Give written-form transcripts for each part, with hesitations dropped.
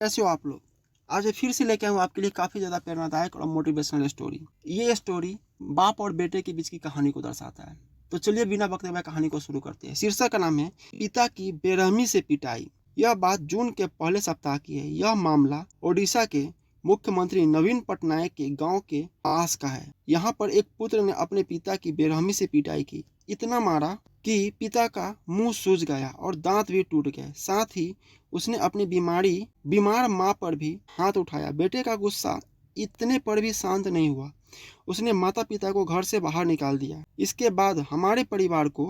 कैसे हो आप लोग? आज मैं फिर से लेके आया हूँ आपके लिए काफ़ी ज़्यादा प्रेरणादायक और मोटिवेशनल स्टोरी। ये स्टोरी बाप और बेटे के बीच की कहानी को दर्शाता है। तो चलिए बिना वक्त गवाए कहानी को शुरू करते हैं। शीर्षक का नाम है पिता की बेरहमी से पिटाई। यह बात जून के पहले सप्ताह की है। यह मामला ओडिशा के मुख्यमंत्री नवीन पटनायक के गांव के पास का है। यहाँ पर एक पुत्र ने अपने पिता की बेरहमी से पिटाई की। इतना मारा कि पिता का मुंह सूज गया और दांत भी टूट गए। साथ ही उसने अपनी बीमार मां पर भी हाथ उठाया। बेटे का गुस्सा इतने पर भी शांत नहीं हुआ। उसने माता पिता को घर से बाहर निकाल दिया। इसके बाद हमारे परिवार को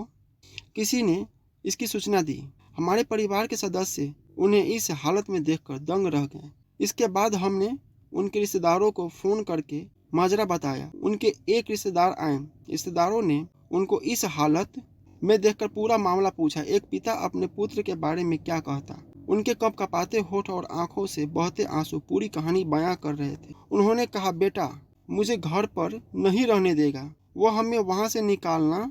किसी ने इसकी सूचना दी। हमारे परिवार के सदस्य उन्हें इस हालत में देखकर दंग रह गए। इसके बाद हमने उनके रिश्तेदारों को फोन करके माजरा बताया। उनके एक रिश्तेदार आए। रिश्तेदारों ने उनको इस हालत में देखकर पूरा मामला पूछा। एक पिता अपने पुत्र के बारे में क्या कहता। उनके कप कपाते होठ और आंखों से बहते आंसू पूरी कहानी बयां कर रहे थे। उन्होंने कहा, बेटा मुझे घर पर नहीं रहने देगा। वो हमें वहां से निकालना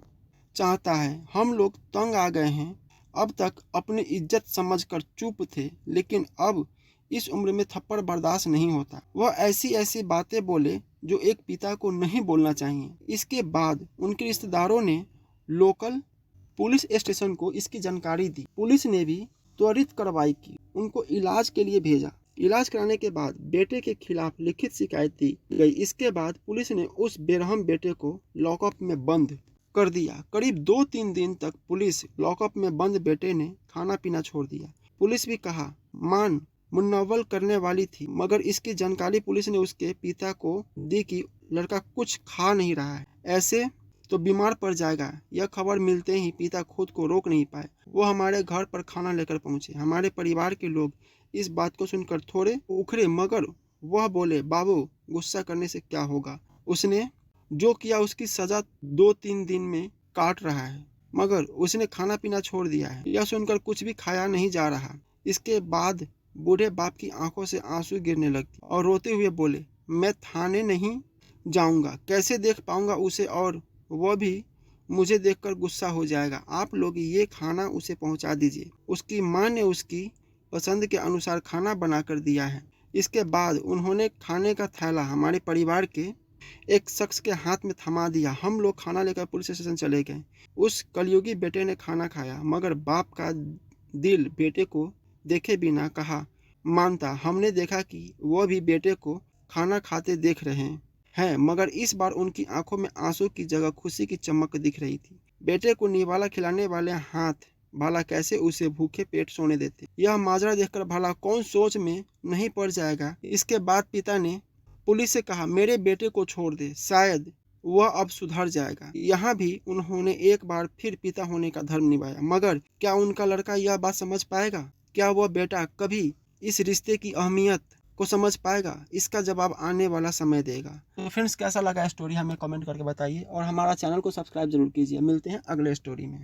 चाहता है। हम लोग तंग आ गए हैं। अब तक अपनी इज्जत समझकर चुप थे, लेकिन अब इस उम्र में थप्पड़ बर्दाश्त नहीं होता। वह ऐसी ऐसी बातें बोले जो एक पिता को नहीं बोलना चाहिए। इसके बाद उनके रिश्तेदारों ने लोकल पुलिस स्टेशन को इसकी जानकारी दी। पुलिस ने भी त्वरित कार्रवाई की, उनको इलाज के लिए भेजा। इलाज कराने के बाद बेटे के खिलाफ लिखित शिकायत दी गई। इसके बाद पुलिस ने उस बेरहम बेटे को लॉकअप में बंद कर दिया। करीब 2-3 दिन तक पुलिस लॉकअप में बंद बेटे ने खाना पीना छोड़ दिया। पुलिस भी कहा मान मुन्नवल करने वाली थी, मगर इसकी जानकारी पुलिस ने उसके पिता को दी कि लड़का कुछ खा नहीं रहा है, ऐसे तो बीमार पड़ जाएगा। यह खबर मिलते ही पिता खुद को रोक नहीं पाए। वो हमारे घर पर खाना लेकर पहुंचे। हमारे परिवार के लोग इस बात को सुनकर थोड़े उखड़े, मगर वह बोले, बाबू गुस्सा करने से क्या होगा। उसने जो किया उसकी सजा 2-3 दिन में काट रहा है, मगर उसने खाना पीना छोड़ दिया है। यह सुनकर कुछ भी खाया नहीं जा रहा। इसके बाद बूढ़े बाप की आंखों से आंसू गिरने लगे और रोते हुए बोले, मैं थाने नहीं जाऊंगा। कैसे देख पाऊंगा उसे, और वह भी मुझे देखकर गुस्सा हो जाएगा। आप लोग ये खाना उसे पहुंचा दीजिए। उसकी मां ने उसकी पसंद के अनुसार खाना बनाकर दिया है। इसके बाद उन्होंने खाने का थैला हमारे परिवार के एक शख्स के हाथ में थमा दिया। हम लोग खाना लेकर पुलिस स्टेशन चले गए। उस कलयुगी बेटे ने खाना खाया, मगर बाप का दिल बेटे को देखे बिना कहा मानता। हमने देखा कि वह भी बेटे को खाना खाते देख रहे हैं, मगर इस बार उनकी आंखों में आंसू की जगह खुशी की चमक दिख रही थी। बेटे को निवाला खिलाने वाले हाथ भला कैसे उसे भूखे पेट सोने देते। यह माजरा देखकर भला कौन सोच में नहीं पड़ जाएगा। इसके बाद पिता ने पुलिस से कहा, मेरे बेटे को छोड़ दे, शायद वह अब सुधर जाएगा। यहाँ भी उन्होंने एक बार फिर पिता होने का धर्म निभाया, मगर क्या उनका लड़का यह बात समझ पाएगा? क्या वह बेटा कभी इस रिश्ते की अहमियत को समझ पाएगा? इसका जवाब आने वाला समय देगा। तो फ्रेंड्स, कैसा लगा स्टोरी हमें कमेंट करके बताइए और हमारा चैनल को सब्सक्राइब जरूर कीजिए। मिलते हैं अगले स्टोरी में।